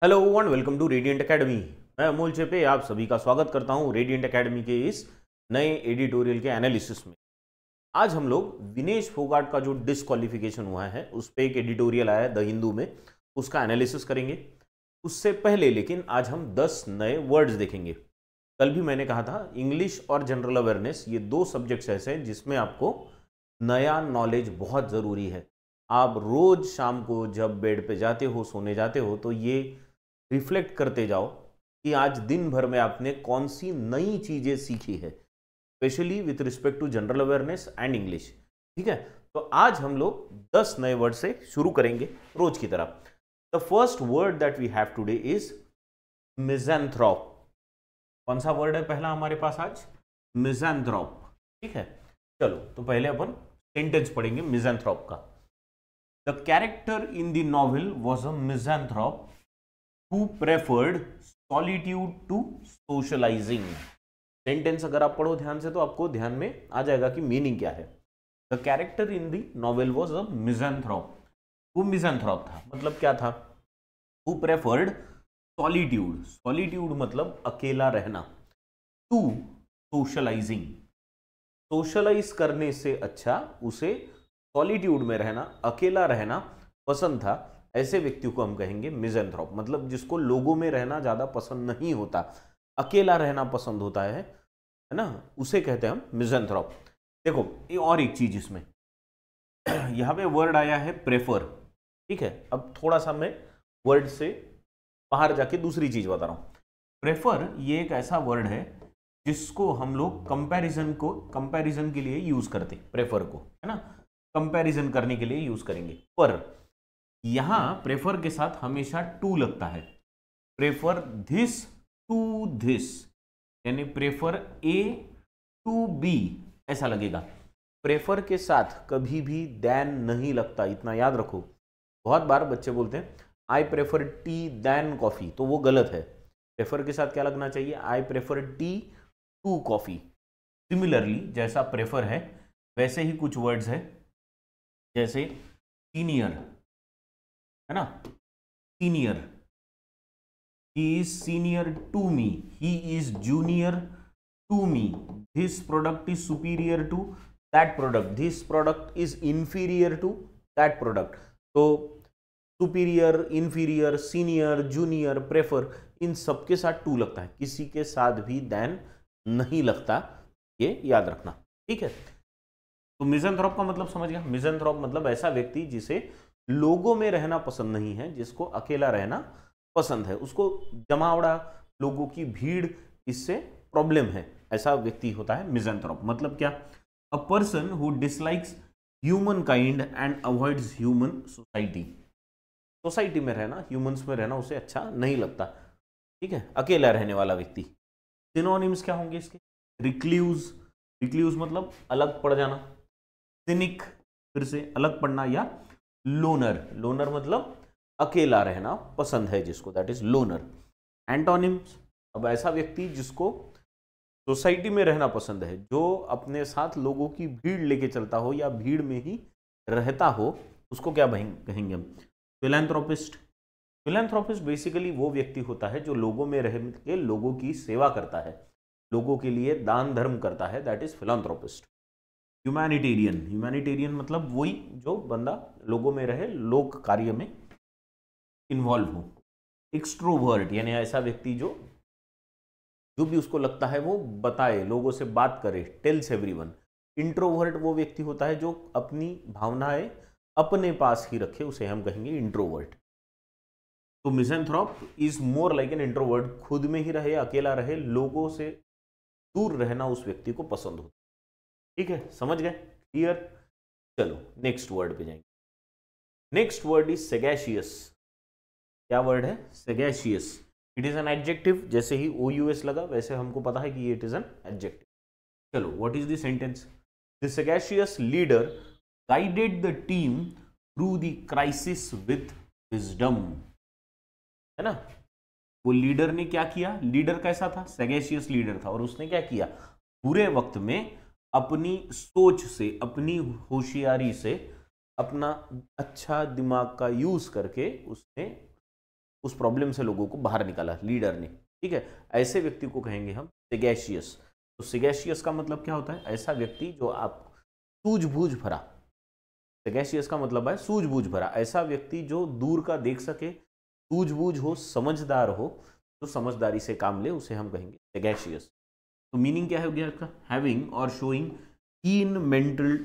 Hello and welcome to radiant academy. मैं अमोल चेपे आप सभी का स्वागत करता हूं रेडिएंट एकेडमी के इस नए एडिटोरियल के एनालिसिस में। आज हम लोग विनेश फोगाट का जो डिस्क्वालिफिकेशन हुआ है उस पर एक एडिटोरियल आया है द हिंदू में, उसका एनालिसिस करेंगे। उससे पहले लेकिन आज हम 10 नए वर्ड्स देखेंगे। कल भी मैंने कहा था इंग्लिश और जनरल अवेयरनेस ये दो सब्जेक्ट्स ऐसे हैं जिसमें आपको नया नॉलेज बहुत ज़रूरी है। आप रोज शाम को जब बेड पे जाते हो, सोने जाते हो, तो ये रिफ्लेक्ट करते जाओ कि आज दिन भर में आपने कौन सी नई चीजें सीखी है, specially with respect to general awareness and English. ठीक है, तो आज हम लोग 10 नए वर्ड से शुरू करेंगे रोज की तरह। The first word that we have today is misanthrope. कौन सा वर्ड है पहला हमारे पास आज? मिज़ैंथ्रोप। ठीक है, चलो तो पहले अपन सेंटेंस पढ़ेंगे मिज़ैंथ्रोप का। The character in the novel was a misanthrope who preferred solitude to socializing। Sentence अगर आप पढ़ो ध्यान से तो आपको ध्यान में आ जाएगा कि मीनिंग क्या है। The character in the novel was a misanthrope. वो मिज़ैंथ्रोप था, मतलब क्या था? who preferred solitude, solitude मतलब अकेला रहना, to socializing, सोशलाइज करने से अच्छा उसे सॉलिट्यूड में रहना, अकेला रहना पसंद था। ऐसे व्यक्ति को हम कहेंगे मिज़ैंथ्रोप, मतलब जिसको लोगों में रहना ज्यादा पसंद नहीं होता, अकेला रहना पसंद होता है ना, उसे कहते हैं हम मिज़ैंथ्रोप। देखो ये और एक चीज इसमें यहाँ पे वर्ड आया है प्रेफर। ठीक है, अब थोड़ा सा मैं वर्ड से बाहर जाके दूसरी चीज बता रहा हूं। प्रेफर ये एक ऐसा वर्ड है जिसको हम लोग कंपैरिजन के लिए यूज करते, प्रेफर को, है ना, कंपैरिजन करने के लिए यूज करेंगे। पर यहां प्रेफर के साथ हमेशा टू लगता है। प्रेफर धिस टू धिस, यानी प्रेफर ए टू बी ऐसा लगेगा। प्रेफर के साथ कभी भी देन नहीं लगता, इतना याद रखो। बहुत बार बच्चे बोलते हैं I prefer tea than coffee, तो वो गलत है। प्रेफर के साथ क्या लगना चाहिए? I prefer tea to coffee. Similarly जैसा प्रेफर है वैसे ही कुछ वर्ड्स है, जैसे सीनियर, है ना, senior, he is senior to me, he is junior to me, this product is superior to that product, this product is inferior to that product. तो superior, inferior, senior, junior, prefer, इन सबके साथ to लगता है, किसी के साथ भी देन नहीं लगता, ये याद रखना। ठीक है, तो मिज़ैंथ्रोप का मतलब समझ गया। मिज़ैंथ्रोप मतलब ऐसा व्यक्ति जिसे लोगों में रहना पसंद नहीं है, जिसको अकेला रहना पसंद है, उसको जमावड़ा, लोगों की भीड़, इससे प्रॉब्लम है, ऐसा व्यक्ति होता है मिज़ैंथ्रोप। मतलब क्या? A person who dislikes human kind and avoids human society. Society में रहना, ह्यूमंस में रहना उसे अच्छा नहीं लगता। ठीक है, अकेला रहने वाला व्यक्ति। सिनोनिम्स क्या होंगे इसके? रिक्ल्यूज, रिक्ल्यूज मतलब अलग पड़ जाना, सिनिक फिर से अलग पड़ना, या लोनर, लोनर मतलब अकेला रहना पसंद है जिसको, दैट इज लोनर। एंटोनिम्स, अब ऐसा व्यक्ति जिसको सोसाइटी में रहना पसंद है, जो अपने साथ लोगों की भीड़ लेके चलता हो या भीड़ में ही रहता हो, उसको क्या कहेंगे हम? फिलैंथ्रोपिस्ट। फिलैंथ्रोपिस्ट बेसिकली वो व्यक्ति होता है जो लोगों में रह के लोगों की सेवा करता है, लोगों के लिए दान धर्म करता है, that is philanthropist. Humanitarian, humanitarian मतलब वही जो बंदा लोगों में रहे, लोक कार्य में इन्वॉल्व हो। एक्सट्रोवर्ट यानी ऐसा व्यक्ति जो भी उसको लगता है वो बताए, लोगों से बात करे, टेल्स एवरीवन। इंट्रोवर्ट वो व्यक्ति होता है जो अपनी भावनाएं अपने पास ही रखे, उसे हम कहेंगे इंट्रोवर्ट। तो misanthrope is more like an introvert, खुद में ही रहे, अकेला रहे, लोगों से दूर रहना उस व्यक्ति को पसंद हो। ठीक है, समझ गए? क्लियर? चलो नेक्स्ट वर्ड पे जाएंगे। Next word is sagacious. क्या वर्ड है? Sagacious. It is an adjective, जैसे ही OUS लगा वैसे हमको पता है कि इट इज एन एडजेक्टिव। चलो what is the sentence? The sagacious leader guided the team through the crisis with wisdom. है ना, वो लीडर ने क्या किया? लीडर कैसा था? सेगैशियस लीडर था, और उसने क्या किया? बुरे वक्त में अपनी सोच से, अपनी होशियारी से, अपना अच्छा दिमाग का यूज करके उसने उस प्रॉब्लम से लोगों को बाहर निकाला लीडर ने, ठीक है। ऐसे व्यक्ति को कहेंगे हम सेगैशियस। तो सेगैशियस का मतलब क्या होता है? ऐसा व्यक्ति जो आप सूझबूझ भरा, सेगैशियस का मतलब है सूझबूझ भरा, ऐसा व्यक्ति जो दूर का देख सके, सूझबूझ हो, समझदार हो, तो समझदारी से काम ले, उसे हम कहेंगे सेगैशियस। तो मीनिंग क्या है गया इसका? हैविंग और showing keen mental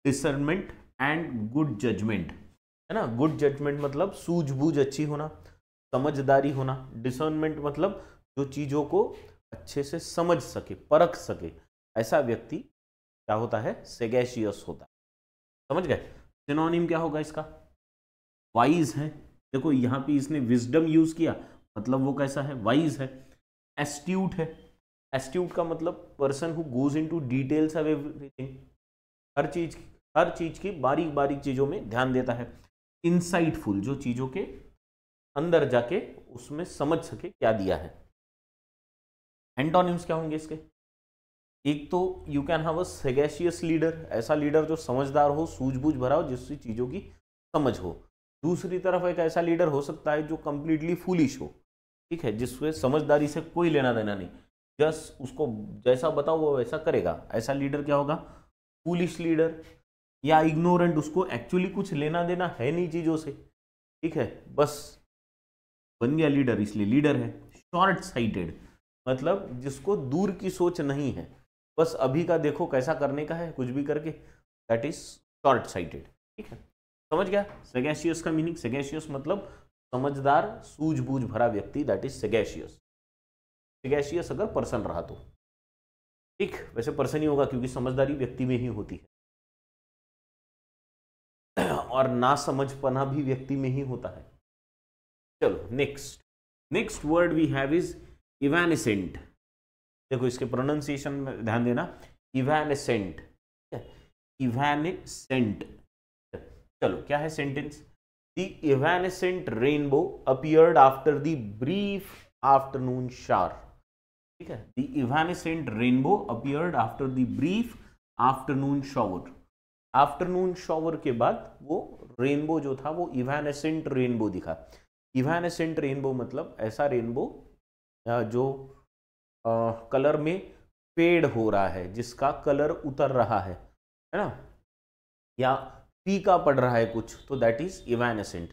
discernment and good judgement, है ना। गुड जजमेंट मतलब सूझबूझ अच्छी होना, समझदारी होना, डिसर्नमेंट मतलब जो चीजों को अच्छे से समझ सके, परख सके, ऐसा व्यक्ति क्या होता है? सेगैशियस होता है। समझ गए? सिनोनिम क्या होगा इसका? वाइज है। देखो यहाँ पे इसने विजडम यूज किया, मतलब वो कैसा है? वाइज है। एस्ट्यूट है। एस्ट्यूट का मतलब person who goes into details of everything, हर चीज की बारीक बारीक चीजों में ध्यान देता है। इंसाइटफुल, जो चीजों के अंदर जाके उसमें समझ सके क्या दिया है। एंटोनिम्स क्या होंगे इसके? एक तो you can have a sagacious leader, ऐसा लीडर जो समझदार हो, सूझबूझ भरा हो, जिससे चीजों की समझ हो। दूसरी तरफ एक ऐसा लीडर हो सकता है जो कंप्लीटली फूलिश हो, ठीक है, जिससे समझदारी से कोई लेना देना नहीं, जस्ट उसको जैसा बताओ वो वैसा करेगा। ऐसा लीडर क्या होगा? Foolish leader. या इग्नोरेंट, उसको एक्चुअली कुछ लेना देना है नहीं चीजों से, ठीक है, बस बन गया लीडर, इसलिए लीडर है। शॉर्ट साइटेड मतलब जिसको दूर की सोच नहीं है, बस अभी का देखो कैसा करने का है, कुछ भी करके, दैट इज शॉर्ट साइटेड, ठीक है। समझ गया सेगैशियस का मीनिंग? सेगैशियस मतलब समझदार, सूझबूझ भरा व्यक्ति, दैट इज सेगैशियस। सेगैशियस अगर पर्सन रहा तो, ठीक, वैसे पर्सन ही होगा क्योंकि समझदारी व्यक्ति में ही होती है, और ना समझपना भी व्यक्ति में ही होता है। चलो next word we have is evanescent. देखो इसके प्रोनाउंसिएशन में ध्यान देना, इवैनिसेंट, इवैनिसेंट। चलो क्या है sentence? The evanescent rainbow appeared after the brief afternoon shower, ठीक है। The evanescent rainbow appeared after the brief afternoon shower. Afternoon shower के बाद वो रेनबो जो था वो इवैनिसेंट रेनबो दिखा। इवैनिसेंट रेनबो मतलब ऐसा रेनबो जो कलर में फेड हो रहा है, जिसका कलर उतर रहा है ना, या फीका पड़ रहा है कुछ, तो दैट इज इवैनिसेंट।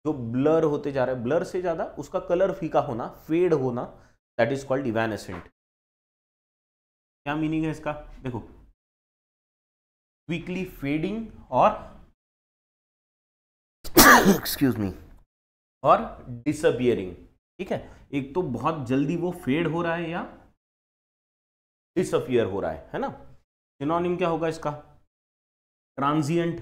जो ब्लर होते जा रहा है, ब्लर से ज्यादा उसका कलर फीका होना, फेड होना, दैट इज कॉल्ड इवैनिसेंट। क्या मीनिंग है इसका? देखो, क्विकली फेडिंग और एक्सक्यूज मी, और डिसअपियरिंग, ठीक है। एक तो बहुत जल्दी वो फेड हो रहा है या डिसअपियर हो रहा है ना। सिनोनिम क्या होगा इसका? ट्रांजिएंट।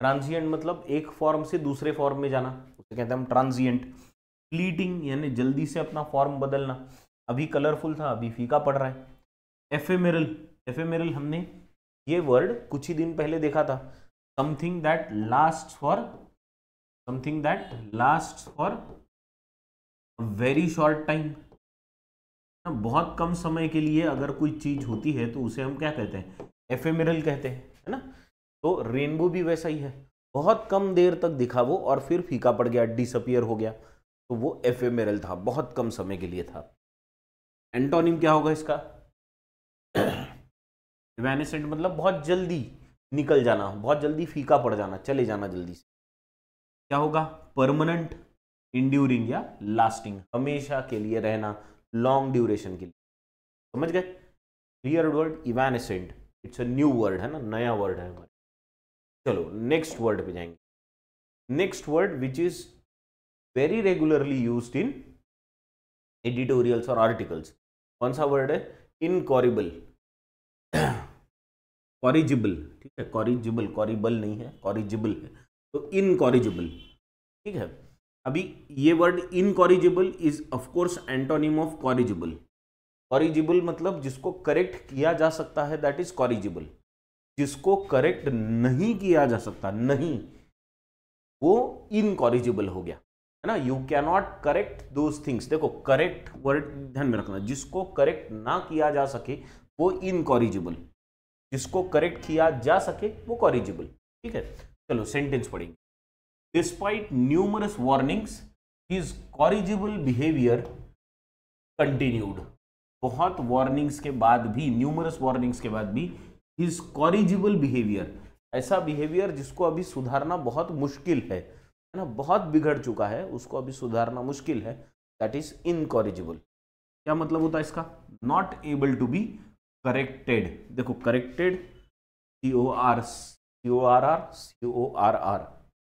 ट्रांजिएंट मतलब एक फॉर्म से दूसरे फॉर्म में जाना, उसे कहते हैं हम ट्रांजिएंट। फ्लीटिंग यानी जल्दी से अपना फॉर्म बदलना, अभी कलरफुल था अभी फीका पड़ रहा है। एफेमेरल, एफेमेरल हमने ये वर्ड कुछ ही दिन पहले देखा था। Something that lasts for very short time, बहुत कम समय के लिए अगर कोई चीज होती है तो उसे हम क्या कहते हैं? एफेमेरल कहते हैं, है ना। तो रेनबो भी वैसा ही है, बहुत कम देर तक दिखा वो और फिर फीका पड़ गया, डिसअपियर हो गया, तो वो एफेमेरल था, बहुत कम समय के लिए था। एंटोनिम क्या होगा इसका? इवैनिसेंट मतलब बहुत जल्दी निकल जाना, बहुत जल्दी फीका पड़ जाना, चले जाना जल्दी से। क्या होगा? परमानेंट, इंड्यूरिंग या लास्टिंग, हमेशा के लिए रहना, लॉन्ग ड्यूरेशन के लिए। समझ गए? Clear word evanescent, it's a new word है ना, नया वर्ड है हमारे। चलो नेक्स्ट वर्ड पे जाएंगे। Next word which is very regularly used in editorials और आर्टिकल्स, कौन सा वर्ड है? इनकॉरिबल, कॉरिजिबल, ठीक है, कॉरिजिबल, कॉरिबल नहीं है, कॉरिजिबल है, तो इनकॉरिजिबल, ठीक है। अभी ये word incorrigible is of course antonym of corrigible. Corrigible मतलब जिसको करेक्ट किया जा सकता है, दैट इज कॉरिजिबल। जिसको करेक्ट नहीं किया जा सकता, नहीं, वो इनकॉरिजिबल हो गया, है ना। You can not correct those things. देखो करेक्ट वर्ड ध्यान में रखना, जिसको करेक्ट ना किया जा सके वो इनकॉरिजिबल, जिसको करेक्ट किया जा सके वो कॉरिजिबल, ठीक है। चलो सेंटेंस पढ़ेंगे। Despite numerous warnings his corrigible behaviour continued. बहुत वार्निंग्स के बाद भी, न्यूमरस वार्निंग्स के बाद भी, हिज कॉरिजिबल बिहेवियर, ऐसा बिहेवियर जिसको अभी सुधारना बहुत मुश्किल है ना, बहुत बिगड़ चुका है, उसको अभी सुधारना मुश्किल है, दैट इज इनकॉरिजिबल। क्या मतलब होता है इसका? Not able to be corrected. देखो corrected, CORR,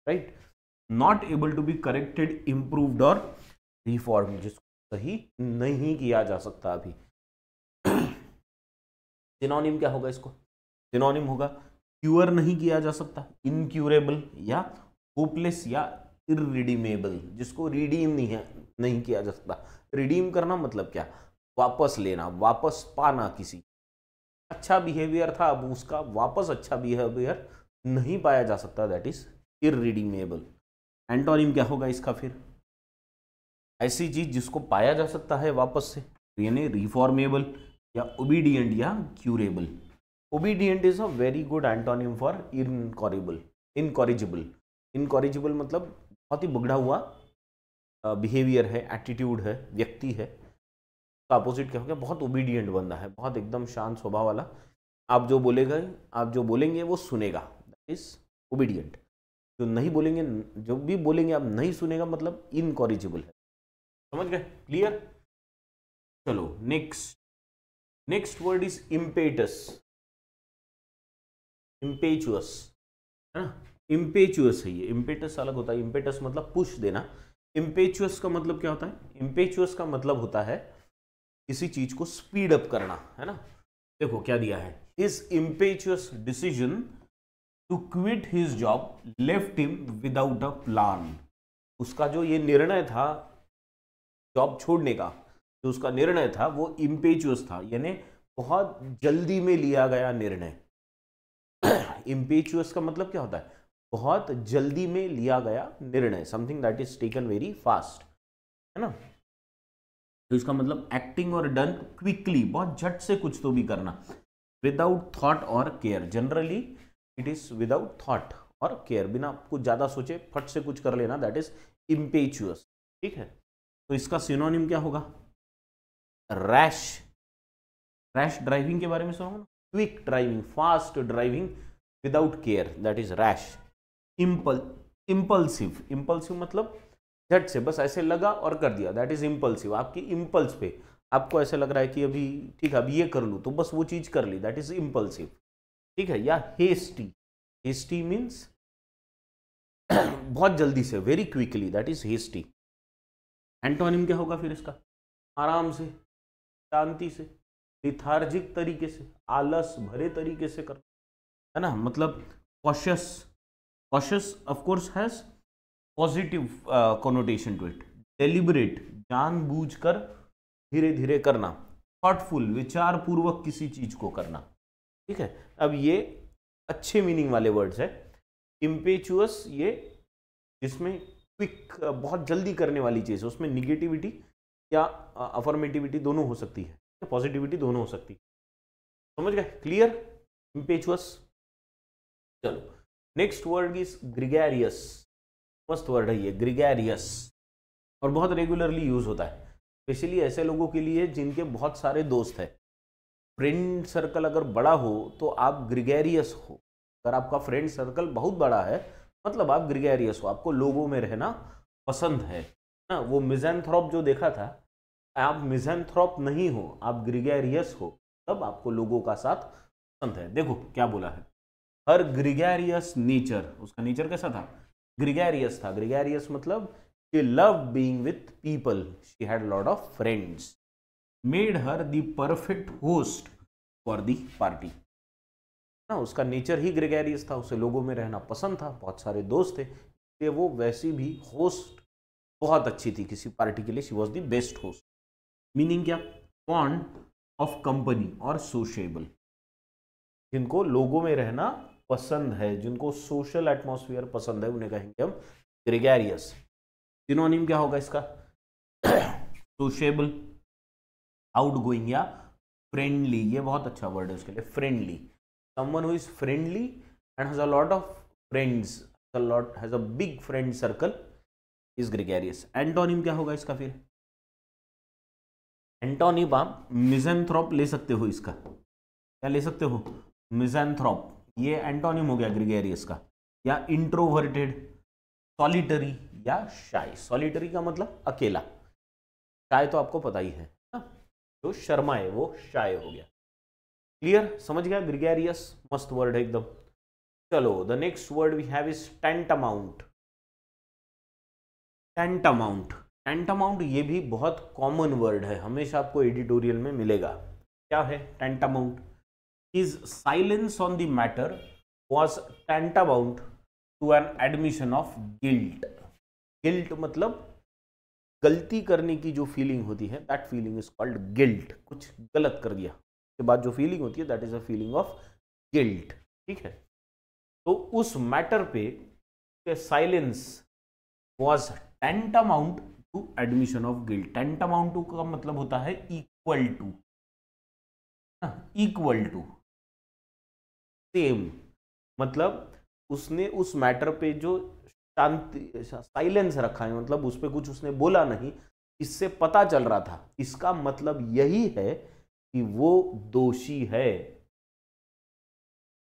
right, not able to be corrected, improved और रिफॉर्म, जिसको सही नहीं किया जा सकता अभी। सिनोनिम क्या होगा इसको? सिनोनिम होगा क्यूअर नहीं किया जा सकता, इनक्यूरेबल, या होपलेस, या इरिडीमेबल, जिसको रिडीम नहीं किया जा सकता। रिडीम करना मतलब क्या? वापस लेना, वापस पाना। किसी अच्छा बिहेवियर था, अब उसका वापस अच्छा बिहेवियर नहीं पाया जा सकता, दैट इज इरिडीमेबल। एंटोनिम क्या होगा इसका फिर? ऐसी चीज जिसको पाया जा सकता है वापस से, यानी रिफॉर्मेबल, या ओबीडियंट, या curable. Obedient is a very good antonym for incorrigible. Incorrigible मतलब बहुत ही बिगड़ा हुआ बिहेवियर है, एटीट्यूड है, व्यक्ति है। तो अपोजिट क्या हो गया? बहुत ओबीडियंट बंदा है, बहुत एकदम शांत स्वभाव वाला, आप जो बोलेंगे वो सुनेगा, दैट इज ओबीडियंट। जो नहीं बोलेंगे, जो भी बोलेंगे आप नहीं सुनेगा, मतलब इनकॉरिजिबल है। समझ गए? क्लियर? चलो next word is impetus. Impetuous है ना, इम्पेचुअस है ये। इम्पेटस अलग होता है, इम्पेटस मतलब पुश देना। इम्पेचुअस का मतलब क्या होता है? इम्पेचुअस का मतलब होता है किसी चीज को स्पीड अप करना, है ना। देखो क्या दिया है, his impetuous decision to quit his job left him without a plan. उसका जो ये निर्णय था जॉब छोड़ने का, जो उसका निर्णय था वो इम्पेचुअस था, यानी बहुत जल्दी में लिया गया निर्णय। इम्पेचुअस का मतलब क्या होता है? बहुत जल्दी में लिया गया निर्णय, something that is taken very fast, है ना। तो इसका मतलब एक्टिंग और डन क्विकली, बहुत झट से कुछ तो भी करना, विदाउट थॉट और care. Generally it is without thought और केयर, बिना कुछ ज्यादा सोचे फट से कुछ कर लेना, दैट इज इम्पेचुअस। ठीक है, तो इसका सिनोनिम क्या होगा? रैश। रैश ड्राइविंग के बारे में सुना ना, quick driving, fast driving without care, that is rash. Impulsive, impulsive मतलब झट से बस ऐसे लगा और कर दिया, दैट इज इम्पल्सिव। आपकी इम्पल्स पे आपको ऐसे लग रहा है कि अभी ठीक है अब ये कर लूँ, तो बस वो चीज कर ली, दैट इज इम्पल्सिव। ठीक है, या हेस्टी। हेस्टी मीन्स बहुत जल्दी से, very quickly, that is hasty. Antonym क्या होगा फिर इसका? आराम से, शांति से, लिथार्जिक तरीके से, आलस भरे तरीके से कर, है ना। मतलब cautious, cautious of course has positive connotation to it. Deliberate, जानबूझकर धीरे धीरे करना। थॉटफुल, विचार पूर्वक किसी चीज को करना। ठीक है, अब ये अच्छे मीनिंग वाले वर्ड्स है। इम्पेचुअस ये जिसमें क्विक, बहुत जल्दी करने वाली चीज है, उसमें निगेटिविटी या अफर्मेटिविटी दोनों हो सकती है, पॉजिटिविटी दोनों हो सकती है। समझ गए? क्लियर? इम्पेचुअस। चलो नेक्स्ट वर्ड इज ग्रिगेरियस। मस्त वर्ड है ये, ग्रिगेरियस, और बहुत रेगुलरली यूज होता है, स्पेशली ऐसे लोगों के लिए जिनके बहुत सारे दोस्त हैं। फ्रेंड सर्कल अगर बड़ा हो तो आप ग्रिगेरियस हो। अगर आपका फ्रेंड सर्कल बहुत बड़ा है मतलब आप ग्रिगेरियस हो, आपको लोगों में रहना पसंद है ना। वो मिज़ैंथ्रोप जो देखा था, आप मिज़ैंथ्रोप नहीं हो, आप ग्रिगेरियस हो, तब आपको लोगों का साथ पसंद है। देखो क्या बोला है, हर ग्रिगेरियस नेचर, उसका नेचर कैसा था? ग्रिगेरियस था। ग्रिगेरियस मतलब she loved being with people, she had a lot of friends, made her the perfect host for the party। ना उसका नेचर ही ग्रेगेरियस था, उसे लोगों में रहना पसंद था, बहुत सारे दोस्त थे, इसलिए वो वैसी भी होस्ट बहुत अच्छी थी किसी पार्टी के लिए, she was the best host. Meaning क्या? फॉन्ड ऑफ कंपनी और सोशेबल, जिनको लोगों में रहना पसंद है, जिनको सोशल एटमॉस्फेयर पसंद है, उन्हें कहेंगे हम ग्रेगेरियस। सिनोनिम क्या होगा इसका? सोशेबल, आउटगोइंग या फ्रेंडली। ये बहुत अच्छा वर्ड है उसके लिए, friendly. someone who is friendly and has a lot of friends, has a big friend circle, is gregarious. Antonym क्या होगा इसका फिर? एंटोनिम आप मिज़ेंथ्रोप ले सकते हो, इसका क्या ले सकते हो? मिज़ेंथ्रोप, ये एंटोनिम हो गया ग्रेगेरियस का। या इंट्रोवर्टेड, सॉलिटरी या शाय। सॉलिटरी का मतलब अकेला, शाय तो आपको पता ही है ना, जो शर्मा है वो शाय हो गया। क्लियर, समझ गया? ग्रेगेरियस मस्त वर्ड है एकदम। चलो, the next word we have is tantamount. Tantamount, tantamount ये भी बहुत कॉमन वर्ड है, हमेशा आपको एडिटोरियल में मिलेगा। क्या है टेंटामाउंट? His silence on the matter was tantamount to an admission of guilt. Guilt मतलब गलती करने की जो फीलिंग होती है, that feeling is called guilt। कुछ गलत कर दिया के बाद जो फीलिंग होती है, that is a feeling of guilt। ठीक है, तो उस मैटर पे silence was tantamount to admission of guilt। tantamount to का मतलब होता है equal to, equal to, same. मतलब उसने उस मैटर पे जो शांति, साइलेंस रखा है, मतलब उस पे कुछ उसने बोला नहीं, इससे पता चल रहा था, इसका मतलब यही है कि वो दोषी है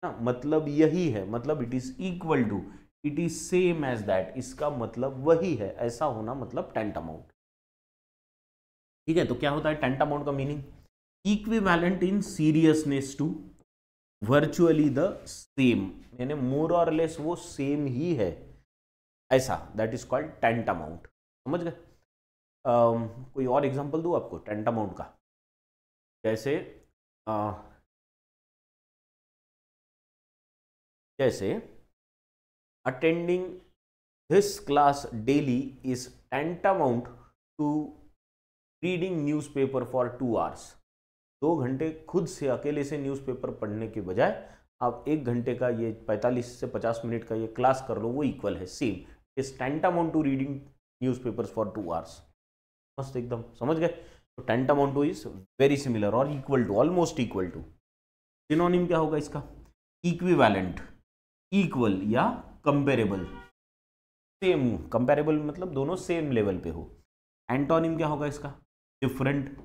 ना, मतलब यही है, मतलब it is equal to, it is same as that, इसका मतलब वही है, ऐसा होना मतलब टेंटामाउंट। ठीक है, तो क्या होता है टेंटामाउंट का meaning? Equivalent in seriousness to virtually the same, यानी मोर और लेस वो सेम ही है, ऐसा, दैट इज कॉल्ड टेंटामाउंट। समझ गए? कोई और एग्जांपल दूं आपको टेंटामाउंट का? जैसे जैसे attending this class daily is tantamount to reading newspaper for 2 hours। 2 घंटे खुद से अकेले से न्यूज़पेपर पढ़ने के बजाय आप 1 घंटे का, ये 45 से 50 मिनट का ये क्लास कर लो, वो इक्वल है, same is tantamount to reading newspapers for 2 hours। मस्त एकदम, समझ गए? तो tantamount to is very similar और equal to, almost equal to. Synonym क्या होगा इसका? इक्विवेलेंट, इक्वल या कंपेरेबल। सेम, कंपेरेबल मतलब दोनों सेम लेवल पे हो। एंटोनिम क्या होगा इसका? डिफरेंट,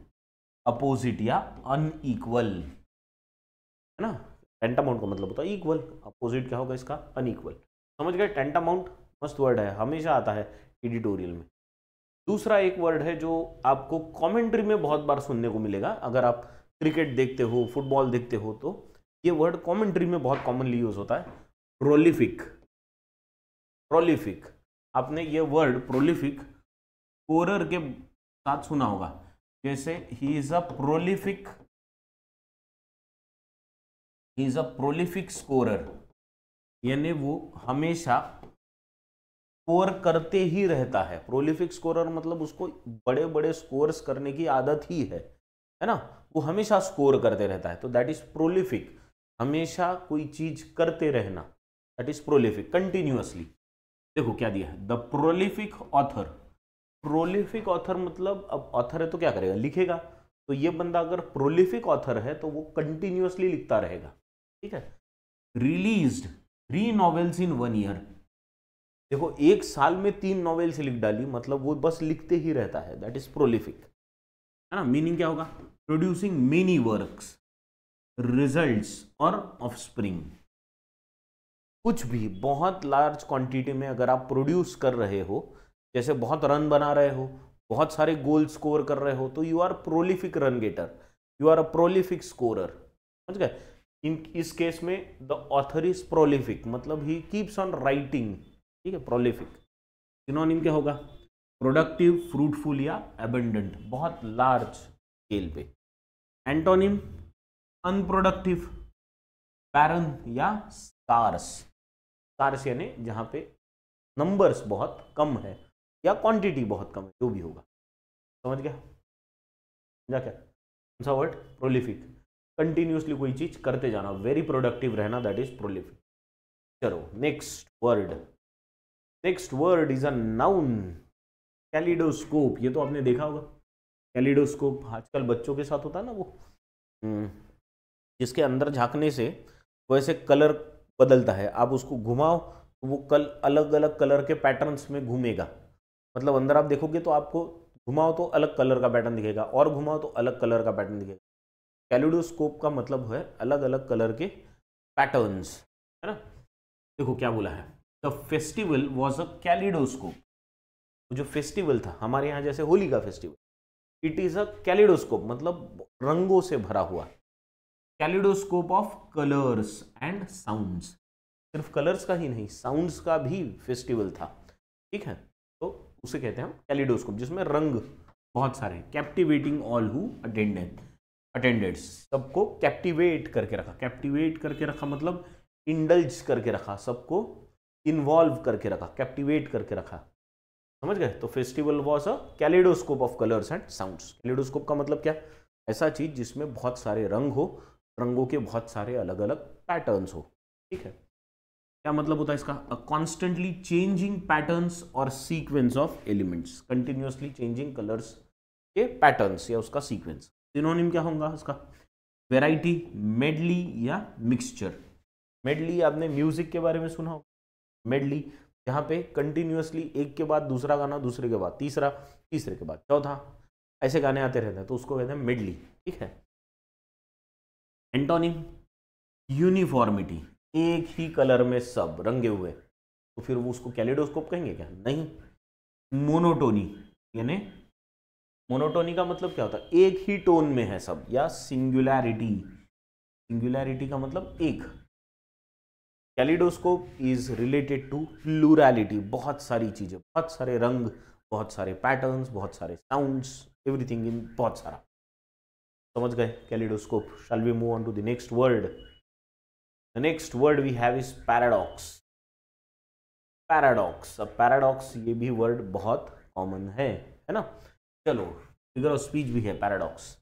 अपोजिट या अनइक्वल, है ना। टेंटामाउंट का मतलब होता है इक्वल, अपोजिट क्या होगा इसका? अनइक्वल। समझ गए? टेंटामाउंट मस्त वर्ड है, हमेशा आता है एडिटोरियल में। दूसरा एक वर्ड है जो आपको कमेंट्री में बहुत बार सुनने को मिलेगा, अगर आप क्रिकेट देखते हो, फुटबॉल देखते हो, तो ये वर्ड कमेंट्री में बहुत कॉमनली यूज होता है, प्रोलिफिक। प्रोलिफिक, आपने ये वर्ड प्रोलिफिक स्कोरर के साथ सुना होगा, जैसे he is a prolific scorer, यानी वो हमेशा स्कोर करते ही रहता है। प्रोलिफिक स्कोरर मतलब उसको बड़े बड़े स्कोर्स करने की आदत ही है ना, वो हमेशा स्कोर करते रहता है, तो दैट इज प्रोलिफिक। हमेशा कोई चीज करते रहना, दैट इज प्रोलिफिक, कंटिन्यूअसली। देखो क्या दिया है, the prolific author. Prolific author मतलब, अब ऑथर है तो क्या करेगा? लिखेगा। तो ये बंदा अगर प्रोलिफिक ऑथर है तो वो कंटिन्यूअसली लिखता रहेगा। ठीक है। Released 3 novels in 1 year। देखो, 1 साल में 3 नॉवेल्स लिख डाली, मतलब वो बस लिखते ही रहता है, दैट इज प्रोलिफिक, है ना। मीनिंग क्या होगा? प्रोड्यूसिंग मेनी वर्क्स, रिजल्ट्स और ऑफस्प्रिंग। कुछ भी बहुत लार्ज क्वांटिटी में अगर आप प्रोड्यूस कर रहे हो, जैसे बहुत रन बना रहे हो, बहुत सारे गोल स्कोर कर रहे हो, तो you are prolific run getter, you are a prolific scorer. समझ गए? इस केस में द ऑथर इज प्रोलिफिक, मतलब ही कीप्स ऑन राइटिंग। ठीक है, प्रोलिफिक। सिनोनिम क्या होगा? प्रोडक्टिव, फ्रूटफुल या एबंडेंट, बहुत लार्ज स्केल पे। एंटोनिम अनप्रोडक्टिव, बैरन या स्कार्स। स्कार्स यानी जहां पे नंबर्स बहुत कम है या क्वांटिटी बहुत कम है, जो भी होगा। समझ गया? समझा क्या? कौन सा वर्ड? प्रोलिफिक, कंटिन्यूसली कोई चीज करते जाना, वेरी प्रोडक्टिव रहना, दैट इज प्रोलिफिक। चलो next word. Next word is a noun, kaleidoscope. ये तो आपने देखा होगा, कैलिडोस्कोप आजकल बच्चों के साथ होता है ना, वो जिसके अंदर झांकने से वैसे कलर बदलता है, आप उसको घुमाओ तो वो अलग अलग कलर के पैटर्न्स में घूमेगा। मतलब अंदर आप देखोगे तो आपको घुमाओ तो अलग कलर का पैटर्न दिखेगा और घुमाओ तो अलग कलर का पैटर्न दिखेगा। कैलिडोस्कोप का मतलब है अलग अलग कलर के पैटर्न्स, है ना। देखो क्या बोला है, the festival was a kaleidoscope. जो फेस्टिवल था हमारे यहाँ जैसे होली का festival, it is a kaleidoscope, मतलब रंगों से भरा हुआ, kaleidoscope of colours and sounds. सिर्फ कलर्स का ही नहीं, साउंड्स का भी फेस्टिवल था, ठीक है। तो उसे कहते हैं हम कैलिडोस्कोप, जिसमें रंग बहुत सारे, कैप्टिवेटिंग ऑल हु अटेंडेड, सबको कैप्टिवेट करके रखा। कैप्टिवेट करके रखा मतलब इंडल्ज करके रखा, सबको इन्वॉल्व करके रखा, कैप्टिवेट करके रखा, समझ गए। तो festival was a kaleidoscope of colours and sounds. Kaleidoscope का मतलब क्या, ऐसा चीज जिसमें बहुत सारे रंग हो, रंगों के बहुत सारे अलग अलग पैटर्न्स हो, ठीक है। क्या मतलब होता है इसका, अ कॉन्स्टेंटली चेंजिंग पैटर्न्स और sequence of elements, continuously changing colours के पैटर्न्स या उसका सीक्वेंस। सिनोनिम क्या होगा इसका, वेराइटी, मेडली या मिक्सचर। मेडली आपने म्यूजिक के बारे में सुना हो, मेडली जहाँ पे कंटिन्यूअसली एक के बाद दूसरा गाना, दूसरे के बाद तीसरा, तीसरे के बाद चौथा, ऐसे गाने आते रहते हैं, तो उसको कहते हैं मेडली, ठीक है। एंटोनिम, यूनिफॉर्मिटी, एक ही कलर में सब रंगे हुए, तो फिर वो उसको कैलिडोस्कोप कहेंगे क्या, नहीं। मोनोटोनी, यानी मोनोटोनी का मतलब क्या होता है, एक ही टोन में है सब, या सिंगुलैरिटी, सिंगुलैरिटी का मतलब एक। Kaleidoscope is related to plurality, बहुत सारी चीजें, बहुत सारे रंग, बहुत सारे पैटर्न्स, बहुत सारे साउंड्स, एवरीथिंग इन बहुत सारा, समझ गए kaleidoscope. Shall we move on to the next word. The next word we have is paradox. Paradox, अब पैराडॉक्स ये भी वर्ड बहुत कॉमन है ना। चलो, फिगर ऑफ स्पीच भी है पैराडॉक्स।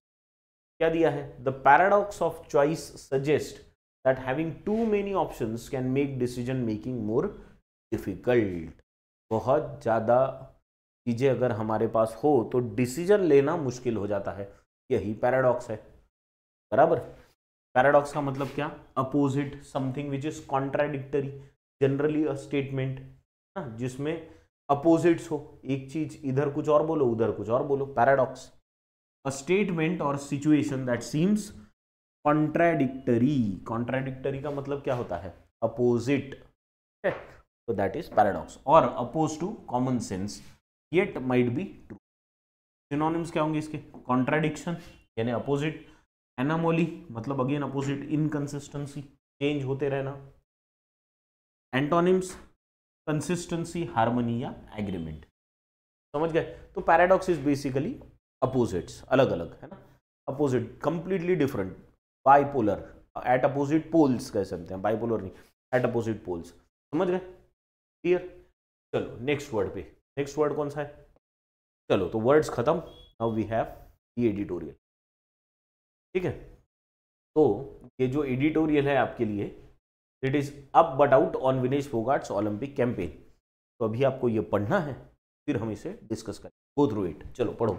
क्या दिया है, the paradox of choice suggest that having too many options can make decision making more difficult। बहुत ज़्यादा चीज़ें अगर हमारे पास हो तो डिसीजन लेना मुश्किल हो जाता है, यही पैराडॉक्स है, बराबर। पैराडॉक्स का मतलब क्या, opposite, something which is contradictory, generally a statement जिसमें अपोजिट्स हो, एक चीज इधर कुछ और बोलो, उधर कुछ और बोलो, पैराडॉक्स। अ स्टेटमेंट और situation that seems contradictory, contradictory का मतलब क्या होता है, अपोजिट, तो दैट इज पैराडॉक्स, और oppose to common sense yet might be true. Synonyms क्या होंगे इसके, कॉन्ट्राडिक्शन यानी अपोजिट, एनामोली मतलब अगेन अपोजिट, इनकंसिस्टेंसी चेंज होते रहना, एंटोनिम्स कंसिस्टेंसी, हार्मनी या एग्रीमेंट, समझ गए। तो पैराडॉक्स इज बेसिकली अपोजिट्स, अलग अलग, है ना, opposite, completely different, bipolar, at opposite poles कह सकते हैं, बाइपोलर नहीं, एट अपोजिट पोल्स, समझ गए, क्लियर। चलो नेक्स्ट वर्ड पे, नेक्स्ट वर्ड कौन सा है, चलो तो वर्ड्स खत्म, now we have the editorial, ठीक है। तो ये जो एडिटोरियल है आपके लिए, it is up but out on Vinesh Phogat's Olympic campaign. तो अभी आपको ये पढ़ना है, फिर हम इसे डिस्कस करें, गो थ्रू इट, चलो पढ़ो।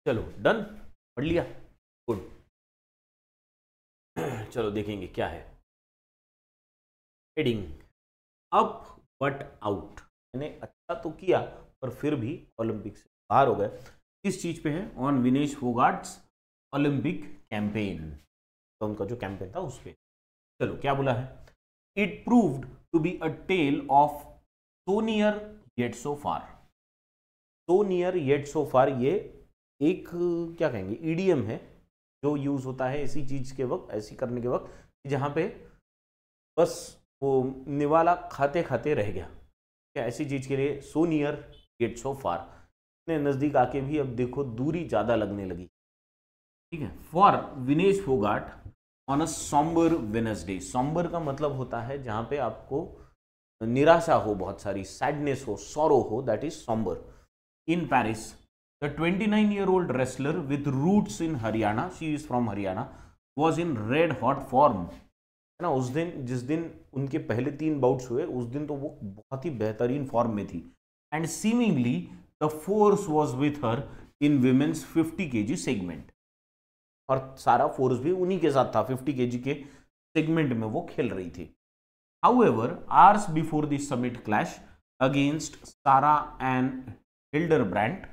चलो डन, पढ़ लिया, गुड। चलो देखेंगे क्या है। हेडिंग अप बट आउट, यानी अच्छा तो किया पर फिर भी ओलंपिक से बाहर हो गए। किस चीज पे है? On Vinesh Phogat's Olympic campaign, तो उनका जो कैंपेन था उस पे। चलो क्या बोला है? It proved to be a tale of so near yet so far. So near yet so far, ये एक क्या कहेंगे, ईडीएम है जो यूज होता है ऐसी चीज के वक्त, ऐसी करने के वक्त जहां पे बस वो निवाला खाते खाते रह गया। क्या ऐसी चीज के लिए सो नियर येट सो फार, इतने नजदीक आके भी अब देखो दूरी ज्यादा लगने लगी। ठीक है, for Vinesh Phogat on a sombre Wednesday. Sombre का मतलब होता है जहां पे आपको निराशा हो, बहुत सारी सैडनेस हो, सॉरो हो, that is sombre. In Paris the 29-year-old wrestler with roots in Haryana, she is from Haryana, was in red hot form। है ना, उस दिन जिस दिन उनके पहले 3 बाउट्स हुए उस दिन तो वो बहुत ही बेहतरीन फॉर्म में थी। And seemingly the force was with her in women's 50 kg segment, और सारा फोर्स भी उन्हीं के साथ था, 50 kg के सेगमेंट में वो खेल रही थी। However, hours before the summit clash against Sarah Ann Hildebrand,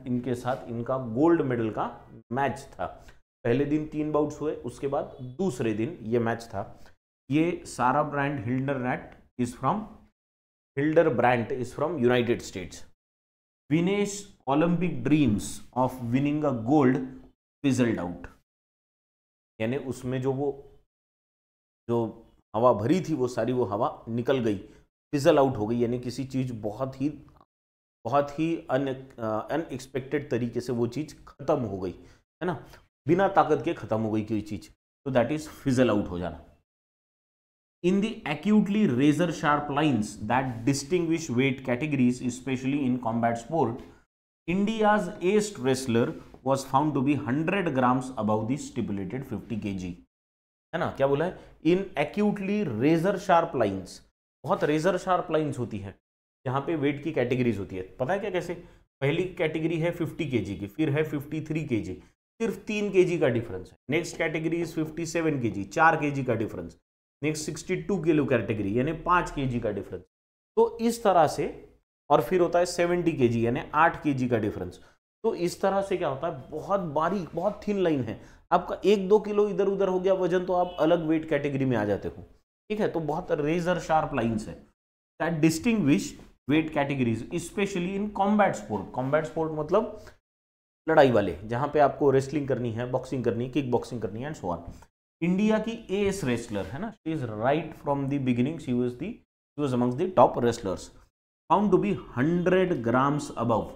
इनके साथ इनका गोल्ड मेडल का मैच था। पहले दिन 3 बाउट्स हुए, उसके बाद दूसरे दिन ये मैच था। ये सारा brand Hildebrandt is from United States. Vinesh Olympic dreams of winning a gold fizzled out, यानी उसमें जो हवा भरी थी वो सारी वो हवा निकल गई, फिजल आउट हो गई, यानी किसी चीज बहुत ही अनएक्सपेक्टेड तरीके से वो चीज खत्म हो गई, है ना, बिना ताकत के खत्म हो गई कोई चीज, तो दैट इज फिजल आउट हो जाना। In the acutely razor sharp lines that distinguish weight categories specially in combat sport, India's est wrestler was found to be 100 grams above the stipulated 50 kg। है ना, क्या बोला है? In acutely razor sharp lines, बहुत razor sharp lines होती है जहां पे वेट की कैटेगरीज होती है। पता है क्या कैसे? पहली कैटेगरी है 50 kg की, फिर है 53 kg, सिर्फ 3 kg का डिफरेंस है। Next category is 57 kg, 4 kg का डिफरेंस। नेक्स्ट 62 किलो कैटेगरी यानी 5 kg का डिफरेंस। तो इस तरह से, और फिर होता है 70 kg यानी 8 kg का डिफरेंस। तो इस तरह से क्या होता है, बहुत बारीक, बहुत थिन लाइन है। आपका 1-2 किलो इधर उधर हो गया वजन तो आप अलग वेट कैटेगरी में आ जाते हो। ठीक है, तो बहुत रेजर शार्प लाइन्स है that distinguish weight categories specially in combat sport. Combat sport मतलब लड़ाई वाले, जहां पे आपको रेसलिंग करनी है, बॉक्सिंग करनी है, किक बॉक्सिंग करनी है एंड सो ऑन। इंडिया की एस रेसलर है ना, she is right from the beginning, she was amongst the top wrestlers, found to be 100 grams above.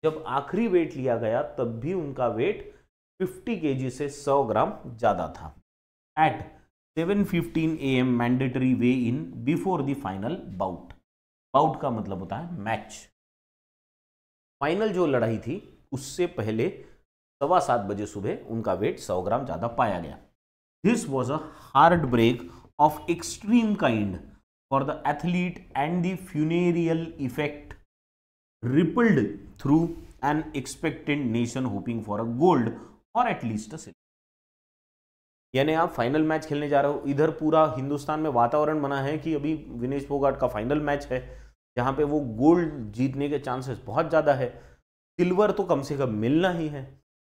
जब आखिरी वेट लिया गया तब भी उनका वेट 50 kg से 100 ग्राम ज्यादा था। At 7:15 AM mandatory weigh in before the final bout. Bout का मतलब होता है मैच। फाइनल जो लड़ाई थी उससे पहले 7:15 बजे सुबह उनका वेट 100 ग्राम ज्यादा पाया गया। This was a hard break of extreme kind for the athlete and the funereal effect rippled through an expected nation hoping for a gold और एटलीस्ट अ सिल्वर। यानी आप फाइनल मैच खेलने जा रहे हो, इधर पूरा हिंदुस्तान में वातावरण बना है कि अभी विनेश फोगाट का फाइनल मैच है जहां पे वो गोल्ड जीतने के चांसेस बहुत ज्यादा है, सिल्वर तो कम से कम मिलना ही है।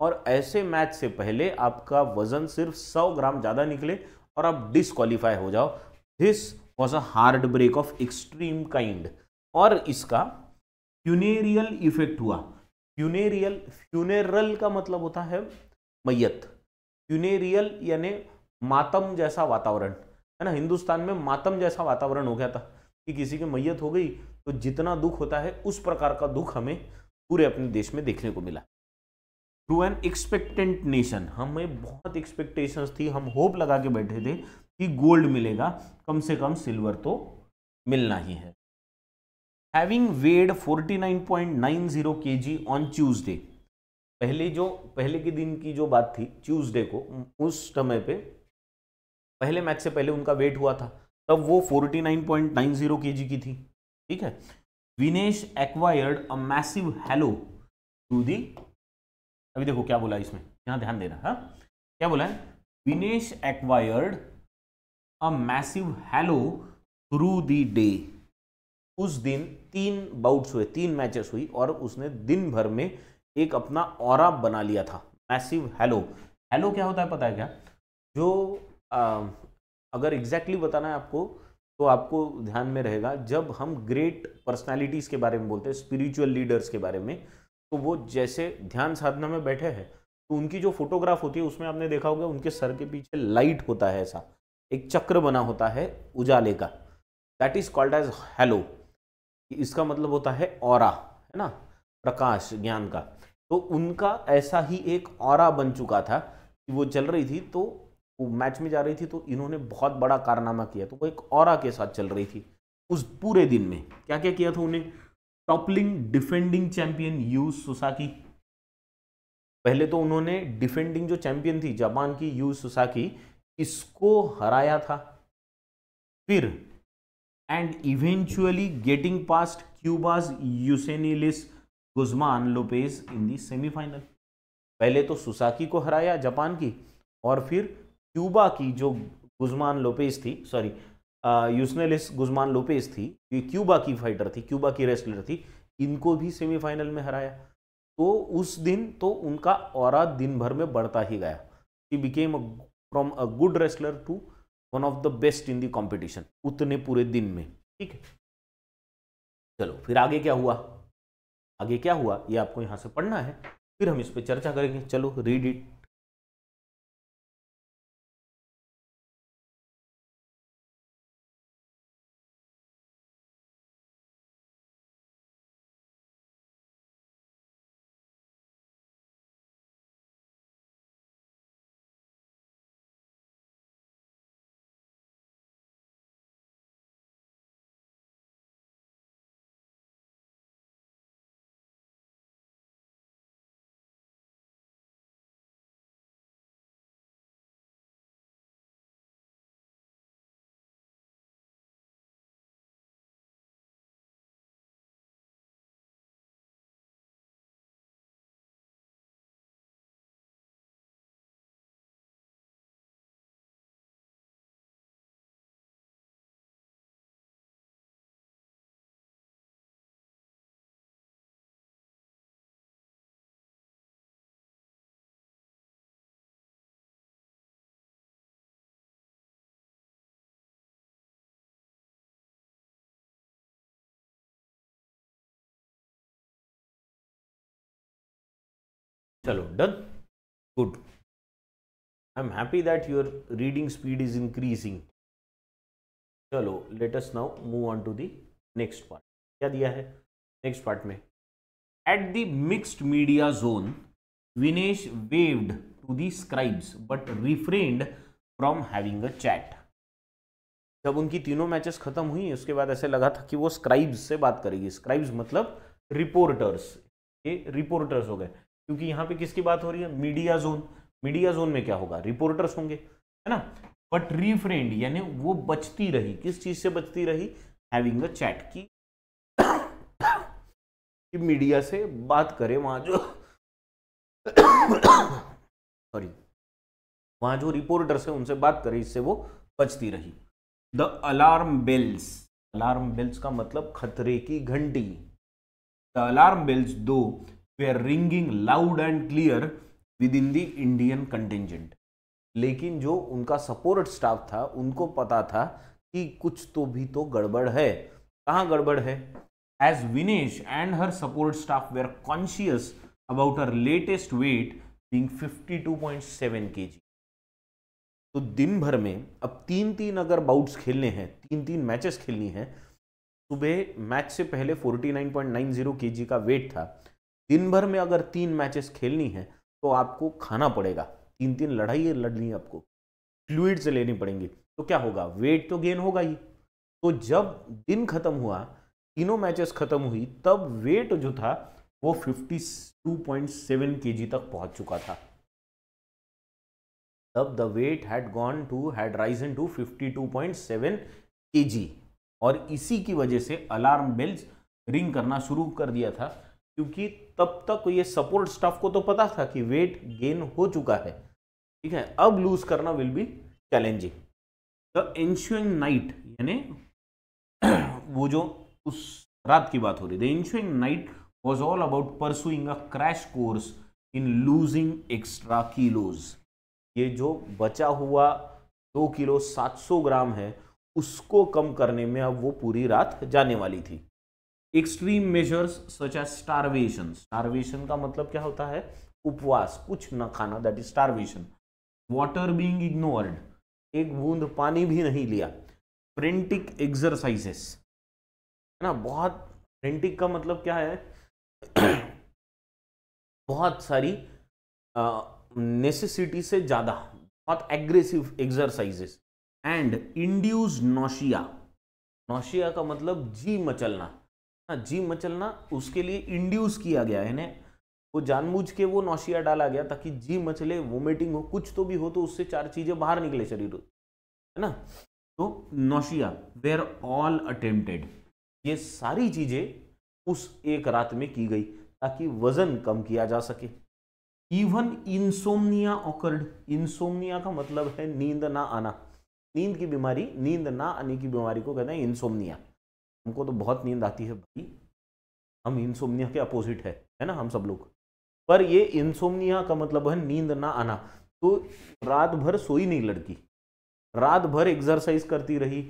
और ऐसे मैच से पहले आपका वजन सिर्फ 100 ग्राम ज्यादा निकले और आप डिस्क्वालीफाई हो जाओ। This was a hard break of extreme kind. और इसका फ्यूनेरियल इफेक्ट हुआ। फ्यूनेरल का मतलब होता है मैयत, फ्यूनेरियल यानी मातम जैसा वातावरण, है ना। हिंदुस्तान में मातम जैसा वातावरण हो गया था कि किसी की मैयत हो गई तो जितना दुख होता है उस प्रकार का दुख हमें पूरे अपने देश में देखने को मिला। थ्रू एन एक्सपेक्टेंट नेशन, हमें बहुत एक्सपेक्टेशंस थी, हम होप लगा के बैठे थे कि गोल्ड मिलेगा, कम से कम सिल्वर तो मिलना ही है। Having weighed 49.90 kg on Tuesday, पहले के दिन की जो बात थी, ट्यूसडे को, उस समय पे पहले मैच से पहले उनका वेट हुआ था, तब वो 49.90 kg की थी। ठीक है, Vinesh acquired a massive halo to the, अभी देखो क्या बोला इसमें, यहां ध्यान देना, हाँ क्या बोला है, Vinesh acquired a massive hello through the day. उस दिन 3 बाउट्स हुए, 3 मैचेस हुई और उसने दिन भर में एक अपना ऑरा बना लिया था, मैसिव हैलो। हैलो क्या होता है पता है क्या, जो अगर एग्जैक्टली बताना है आपको तो आपको ध्यान में रहेगा, जब हम ग्रेट पर्सनालिटीज के बारे में बोलते हैं, स्पिरिचुअल लीडर्स के बारे में, तो वो जैसे ध्यान साधना में बैठे हैं तो उनकी जो फोटोग्राफ होती है उसमें आपने देखा होगा उनके सर के पीछे लाइट होता है, ऐसा एक चक्र बना होता है उजाले का, that is called as halo. इसका मतलब होता है ऑरा, है ना, प्रकाश ज्ञान का। तो उनका ऐसा ही एक ऑरा बन चुका था कि वो चल रही थी, तो वो मैच में जा रही थी, तो इन्होंने बहुत बड़ा कारनामा किया, तो वो एक ऑरा के साथ चल रही थी उस पूरे दिन में। क्या क्या किया था उन्हें, toppling defending champion you Susaki. पहले तो उन्होंने डिफेंडिंग जो चैंपियन थी जापान की यू सुसाकी, इसको हराया था। फिर and eventually getting past Cuba's Yusneylys Guzman Lopez in the semifinal. पहले तो सुसाकी को हराया जापान की, और फिर क्यूबा की जो गुज़मान लोपेज थी, सॉरी यूसेनिलिस गुज़मान लोपेज थी, ये क्यूबा की फाइटर थी, क्यूबा की रेसलर थी, इनको भी सेमीफाइनल में हराया। तो उस दिन तो उनका ऑरा दिन भर में बढ़ता ही गया। He became from a good wrestler to one of the best in the competition, उतने पूरे दिन में। ठीक है, चलो फिर आगे क्या हुआ, आगे क्या हुआ ये आपको यहां से पढ़ना है, फिर हम इस पर चर्चा करेंगे। चलो रीड इट। चलो done, good. I am happy that your reading speed is increasing. चलो let us now move on to the next part. क्या दिया है नेक्स्ट पार्ट में, at the mixed media zone Vinesh waved to the scribes but refrained from having a chat. जब उनकी तीनों matches खत्म हुई उसके बाद ऐसे लगा था कि वो स्क्राइब्स से बात करेगी। स्क्राइब्स मतलब रिपोर्टर्स, ये रिपोर्टर्स हो गए, क्योंकि यहाँ पे किसकी बात हो रही है, मीडिया जोन। मीडिया जोन में क्या होगा, रिपोर्टर्स होंगे, है ना। बट रिफ्रेन्ड यानी वो बचती रही, किस चीज से बचती रही, हैविंग अ चैट की, कि मीडिया से बात करे, वहां जो सॉरी वहां जो रिपोर्टर्स है उनसे बात करे, इससे वो बचती रही। The alarm bells, alarm bells का मतलब खतरे की घंटी। द अलार्म बेल्स दो were ringing loud and clear within the Indian contingent. लेकिन जो उनका सपोर्ट स्टाफ था उनको पता था कि कुछ तो भी तो गड़बड़ है। कहाँ गड़बड़ है, as Vinesh and her support staff were conscious about her latest weight being 52.7 kg। तो दिन भर में अब 3-3 अगर बाउट्स खेलने हैं, 3-3 मैचेस खेलनी है, सुबह मैच से पहले 49.90 kg का वेट था, दिन भर में अगर 3 मैचेस खेलनी है तो आपको खाना पड़ेगा, 3-3 लड़ाई लड़नी है आपको, फ्लूइड से लेनी पड़ेंगी, तो क्या होगा, वेट तो गेन होगा ही। तो जब दिन खत्म हुआ, तीनों मैचेस खत्म हुई, तब वेट जो था वो 52.7 kg तक पहुंच चुका था। तब the weight had risen to 52.7 kg, और इसी की वजह से अलार्म बेल्स रिंग करना शुरू कर दिया था क्योंकि तब तक ये सपोर्ट स्टाफ को तो पता था कि वेट गेन हो चुका है, ठीक है, अब लूज करना will be challenging. The ensuing night, यानी वो जो उस रात की बात हो रही, the ensuing night was all about pursuing a crash course in losing extra kilos. ये जो बचा हुआ 2 किलो 700 ग्राम है उसको कम करने में अब वो पूरी रात जाने वाली थी। Extreme measures such as starvation, starvation का मतलब क्या होता है, उपवास, कुछ न खाना, that is starvation. Water being ignored, एक बूंद पानी भी नहीं लिया। फ्रेंटिक एक्सरसाइजेस, है ना, बहुत, फ्रेंटिक का मतलब क्या है बहुत सारी नेसेसिटी से ज्यादा, बहुत aggressive exercises. And induce nausea, nausea का मतलब जी मचलना, हाँ जी मचलना, उसके लिए इंड्यूस किया गया है, वो जानबूझ के वो नोशिया डाला गया ताकि जी मचले, वोमिटिंग हो, कुछ तो भी हो, तो उससे 4 चीजें बाहर निकले शरीर, है ना। तो नोशिया वेर ऑल अटेम्प्टेड, ये सारी चीजें उस एक रात में की गई ताकि वजन कम किया जा सके। इवन इंसोम्निया ऑकर्ड, इंसोम्निया का मतलब है नींद ना आना, नींद की बीमारी, नींद ना आने की बीमारी को कहते हैं इंसोम्निया। हमको तो बहुत नींद आती है भाई, हम इंसोम्निया के अपोजिट है ना हम सब लोग, पर ये इंसोम्निया का मतलब है नींद ना आना। तो रात भर सोई नहीं लड़की, रात भर एक्सरसाइज करती रही,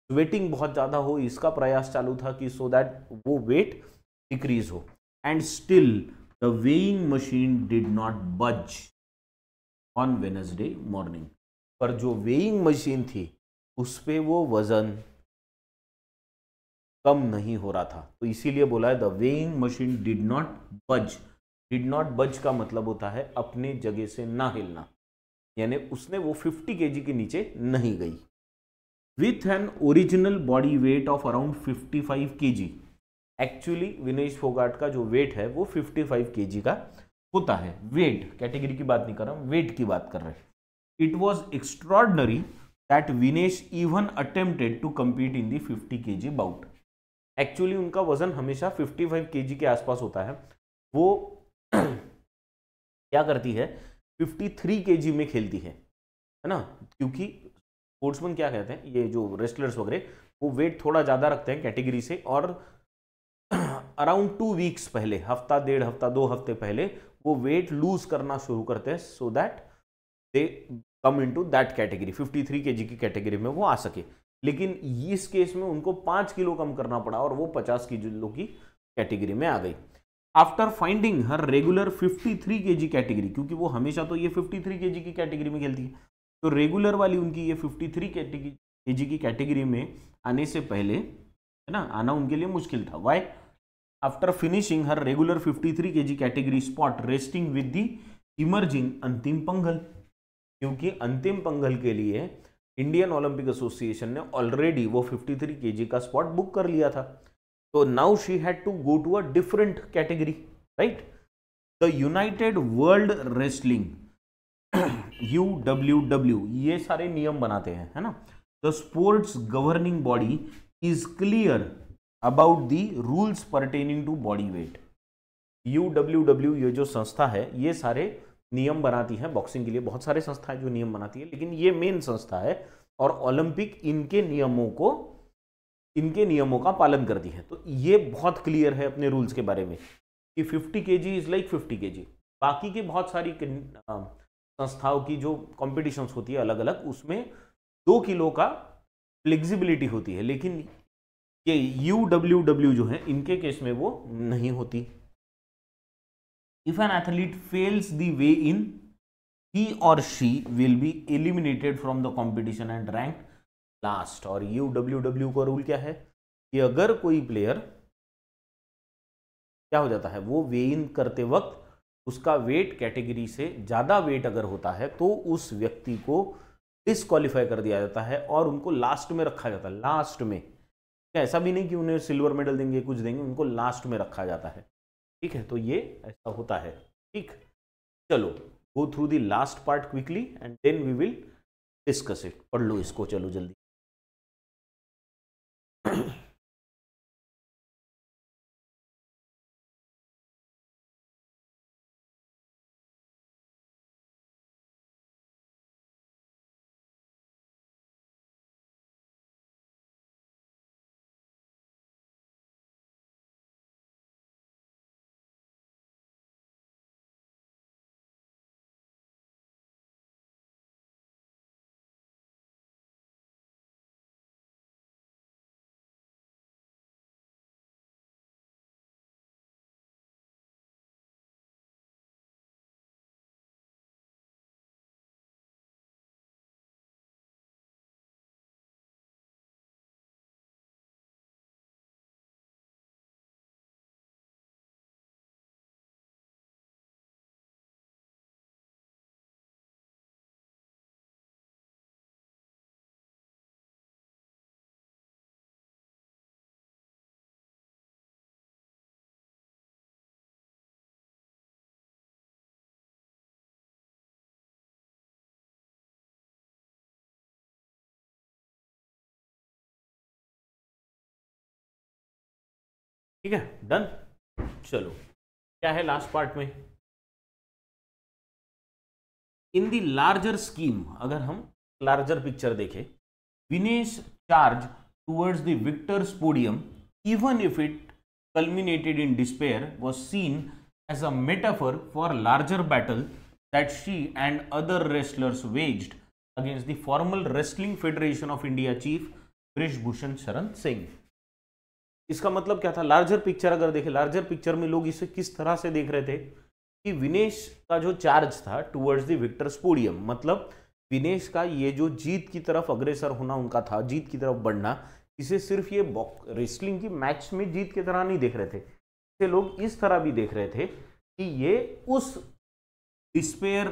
स्वेटिंग बहुत ज्यादा हो, इसका प्रयास चालू था कि सो दैट वो वेट डिक्रीज हो। And still the weighing machine did not बज ऑन वेडनेसडे मॉर्निंग, पर जो वेइंग मशीन थी उस पे वो वजन कम नहीं हो रहा था, तो इसीलिए बोला है the weighing machine did not बज। डिड नॉट बज का मतलब होता है अपने जगह से ना हिलना, यानी उसने वो 50 केजी के नीचे नहीं गई। With an original body weight of around 55 KG, actually Vinesh Phogat का जो वेट है वो 55 केजी का होता है। वेट कैटेगरी की बात नहीं कर रहा हूं, वेट की बात कर रहे हैं। It was extraordinary that Vinesh even attempted to compete in the 50 kg bout. Actually उनका वजन हमेशा 55 केजी के आसपास होता है, वो क्या करती है 53 केजी में खेलती है ना, क्योंकि स्पोर्ट्समैन क्या कहते हैं, ये जो रेसलर्स वगैरह, वो वेट थोड़ा ज्यादा रखते हैं कैटेगरी से, और अराउंड 2 वीक्स पहले, हफ्ता 1.5 हफ्ता 2 हफ्ते पहले वो वेट लूज करना शुरू करते हैं, so that they come into that category, 53 KG की कैटेगरी में वो आ सके। लेकिन इस केस में उनको 5 किलो कम करना पड़ा और वो 50 किलो की कैटेगरी में आ गई। After finding her regular 53 kg category, क्योंकि वो हमेशा तो ये 53 केजी की कैटेगरी में खेलती है, तो रेगुलर वाली उनकी ये 53 केजी की कैटेगरी में आने से पहले, है ना, आना उनके लिए मुश्किल था। Why? After finishing her regular 53 kg category spot wresting with the emerging Antim Panghal, क्योंकि अंतिम पंघल के लिए इंडियन ओलंपिक एसोसिएशन ने ऑलरेडी वो 53 केजी का स्पॉट बुक कर लिया था, तो now she had to go to a different category, right. The United World Wrestling UWW ये सारे नियम बनाते हैं, है ना। The sports governing body is clear about the rules pertaining to body weight. UWW ये जो संस्था है ये सारे नियम बनाती है बॉक्सिंग के लिए, बहुत सारे संस्थाएं जो नियम बनाती है, लेकिन ये मेन संस्था है और ओलंपिक इनके नियमों का पालन करती है। तो ये बहुत क्लियर है अपने रूल्स के बारे में कि 50 केजी इज लाइक 50 केजी। बाकी की बहुत सारी संस्थाओं की जो कॉम्पिटिशन्स होती है अलग अलग, उसमें 2 किलो का फ्लेक्सिबिलिटी होती है, लेकिन ये UWW जो है इनके केस में वो नहीं होती। If an athlete fails the way in, he or she will be eliminated from the competition and ranked last। और UWW का रूल क्या है कि अगर कोई प्लेयर क्या हो जाता है, वो वे इन करते वक्त उसका वेट कैटेगरी से ज्यादा वेट अगर होता है तो उस व्यक्ति को डिस्क्वालीफाई कर दिया जाता है और उनको लास्ट में रखा जाता है। लास्ट में, ऐसा भी नहीं कि उन्हें सिल्वर मेडल देंगे कुछ देंगे, उनको लास्ट में रखा जाता है, ठीक है। तो ये ऐसा होता है, ठीक। चलो go through the last part quickly and then we will discuss it. पढ़ लो इसको, चलो जल्दी। ठीक है, डन। चलो, क्या है लास्ट पार्ट में, इन द लार्जर स्कीम, अगर हम लार्जर पिक्चर देखें, Vinesh charge towards the Victus podium even if it culminated in despair was seen as a metaphor for larger battle that she and other wrestlers waged against the formal Wrestling Federation of India chief Brijbhushan Sharan Singh. इसका मतलब क्या था, larger picture अगर देखें, larger picture में लोग इसे किस तरह से देख रहे थे कि विनेश का जो चार्ज था टूवर्ड्स द विक्टर्स पोडियम, मतलब विनेश का ये जो जीत की तरफ अग्रसर होना उनका था, जीत की तरफ बढ़ना, इसे सिर्फ ये रेसलिंग की मैच में जीत की तरह नहीं देख रहे थे, इसे लोग इस तरह भी देख रहे थे कि ये उस डिस्पेयर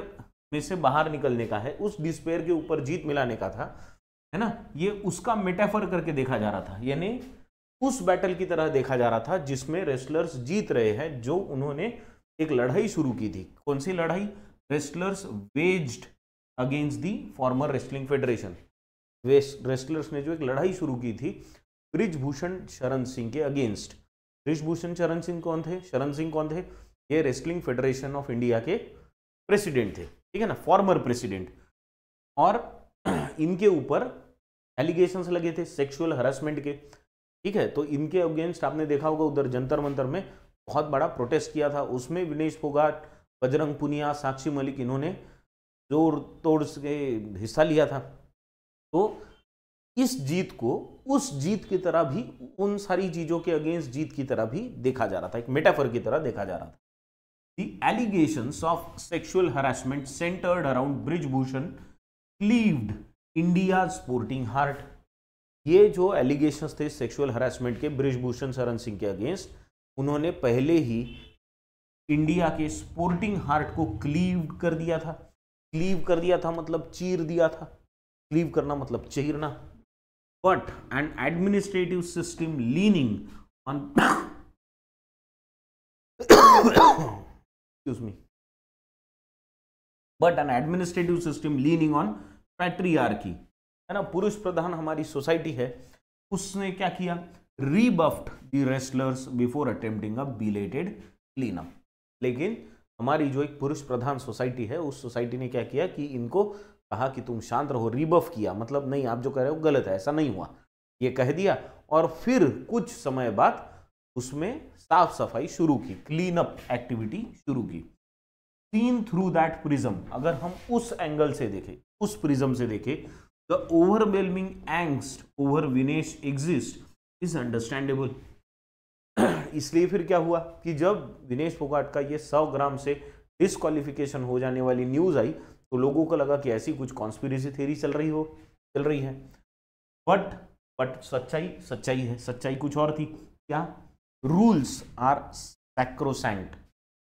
में से बाहर निकलने का है, उस डिस्पेयर के ऊपर जीत मिलाने का था, है ना, ये उसका मेटाफर करके देखा जा रहा था, यानी उस बैटल की तरह देखा जा रहा था जिसमें रेसलर्स जीत रहे हैं, जो उन्होंने एक लड़ाई शुरू की थी। कौन सी लड़ाई, wrestlers waged against the former wrestling federation, wrestlers ने जो एक लड़ाई शुरू की थी ब्रिजभूषण शरण सिंह के अगेंस्ट। ब्रिजभूषण शरण सिंह कौन थे, शरण सिंह कौन थे, ये रेसलिंग फेडरेशन ऑफ इंडिया के प्रेसिडेंट थे, ठीक है ना, फॉर्मर प्रेसिडेंट, और इनके ऊपर एलिगेशंस लगे थे सेक्सुअल हरासमेंट के, ठीक है। तो इनके अगेंस्ट आपने देखा होगा उधर जंतर मंतर में बहुत बड़ा प्रोटेस्ट किया था, उसमें विनेश फोगाट, बजरंग पुनिया, साक्षी मलिक, इन्होंने जोर तोड़ से हिस्सा लिया था। तो इस जीत को उस जीत की तरह भी, उन सारी चीजों के अगेंस्ट जीत की तरह भी देखा जा रहा था, एक मेटाफर की तरह देखा जा रहा था। The allegations of sexual harassment centered around Brijbhushan cleaved India's sporting heart। ये जो एलिगेशंस थे सेक्सुअल हरासमेंट के ब्रिजभूषण शरण सिंह के अगेंस्ट, उन्होंने पहले ही इंडिया के स्पोर्टिंग हार्ट को क्लीव कर दिया था। क्लीव कर दिया था मतलब चीर दिया था, क्लीव करना मतलब चीरना। But an administrative system leaning on excuse me, but an administrative system leaning on patriarchy, है ना, पुरुष प्रधान हमारी सोसाइटी है, उसने क्या किया, rebuffed the wrestlers before attempting a belated clean up. लेकिन हमारी जो एक पुरुष प्रधान सोसाइटी है, उस सोसाइटी ने क्या किया कि इनको कहा कि तुम शांत रहो, रीबफ किया, मतलब नहीं आप जो कह रहे हो गलत है, ऐसा नहीं हुआ, ये कह दिया, और फिर कुछ समय बाद उसमें साफ सफाई शुरू की, क्लीन अप एक्टिविटी शुरू की। सीन थ्रू दैट प्रिज्म, अगर हम उस एंगल से देखें, उस प्रिज्म से देखें, the overwhelming angst over Vinesh exist is understandable. इसलिए फिर क्या हुआ कि जब विनेश फोगाट का ये 100 ग्राम से डिस्क्वालिफिकेशन हो जाने वाली न्यूज आई, तो लोगों को लगा कि ऐसी कुछ कॉन्स्पिरेसी थ्योरी चल रही है। बट सच्चाई है, सच्चाई कुछ और थी। क्या, रूल्स आर सैक्रोसैंक्ट।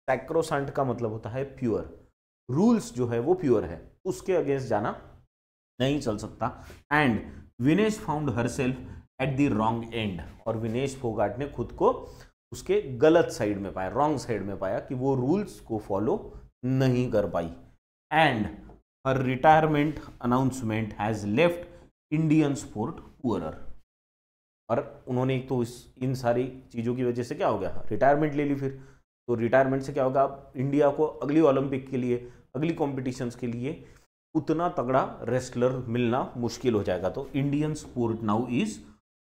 सैक्रोसैंक्ट का मतलब होता है प्योर, रूल्स जो है वो प्योर है, उसके अगेंस्ट जाना नहीं चल सकता। And Vinesh found herself at the wrong and, और विनेश फोगाट ने खुद को उसके गलत साइड में पाया, रॉन्ग साइड में पाया, कि वो रूल्स को फॉलो नहीं कर पाई। And her retirement announcement has left Indian sport poorer. और उन्होंने एक तो इन सारी चीज़ों की वजह से क्या हो गया, रिटायरमेंट ले ली। फिर तो रिटायरमेंट से क्या होगा, अब इंडिया को अगली ओलंपिक के लिए, अगली कॉम्पिटिशन्स के लिए उतना तगड़ा रेसलर मिलना मुश्किल हो जाएगा। तो Indian sport now is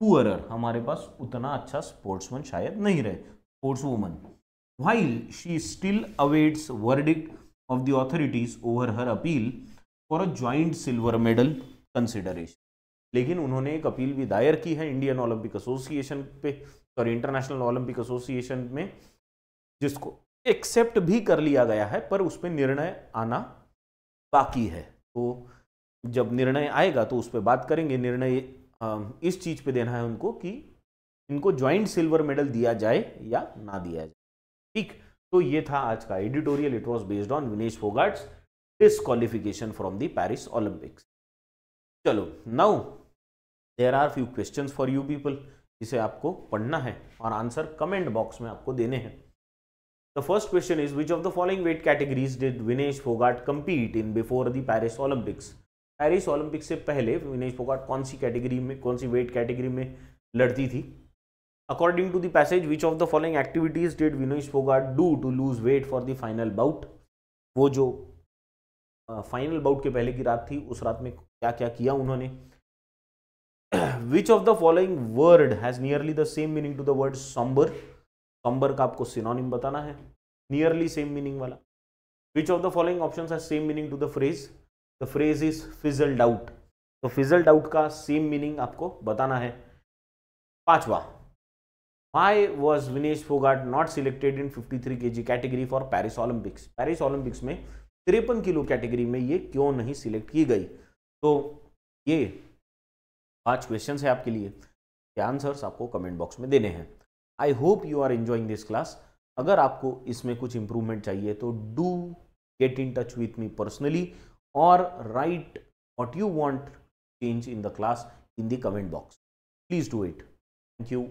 poorer, हमारे पास उतना अच्छा स्पोर्ट्समैन शायद नहीं रहे, sports woman. While she still awaits verdict of the authorities over her appeal for a joint silver medal consideration. लेकिन उन्होंने एक अपील भी दायर की है इंडियन ओलंपिक एसोसिएशन पे, सॉरी इंटरनेशनल ओलंपिक एसोसिएशन में, जिसको एक्सेप्ट भी कर लिया गया है, पर उस पर निर्णय आना बाकी है। तो जब निर्णय आएगा तो उस पर बात करेंगे। निर्णय इस चीज पे देना है उनको कि इनको ज्वाइंट सिल्वर मेडल दिया जाए या ना दिया जाए। ठीक, तो ये था आज का editorial. It was based on Vinesh Phogat's disqualification from the Paris Olympics. चलो, now there are few questions for you people, जिसे आपको पढ़ना है और आंसर कमेंट बॉक्स में आपको देने हैं। The first question is which of the following weight categories did Vinesh Phogat compete in before the Paris Olympics. Paris Olympics से पहले विनेश फोगाट कौन सी कैटेगरी में, कौन सी वेट कैटेगरी में लड़ती थी। According to the passage which of the following activities did Vinesh Phogat do to lose weight for the final bout, वो जो फाइनल बाउट के पहले की रात थी उस रात में क्या क्या किया उन्होंने। Which of the following word has nearly the same meaning to the word sombre, sombre का आपको सिनोनिम बताना है, नियरली सेम मीनिंग वाला। Which of the following options has same meaning to the phrase is fizzled out, तो fizzled out का same meaning आपको बताना है। पांचवा, why was Vinesh Phogat not selected in 53 kg category for Paris Olympics, Paris Olympics में 53 kilo category में ये क्यों नहीं सिलेक्ट की गई। तो ये 5 क्वेश्चंस है आपके लिए, के आंसर्स आपको कमेंट बॉक्स में देने हैं। I hope you are enjoying this class. अगर आपको इसमें कुछ इंप्रूवमेंट चाहिए तो do get in touch with me personally और write what you want change in the class in the comment box. Please do it. Thank you.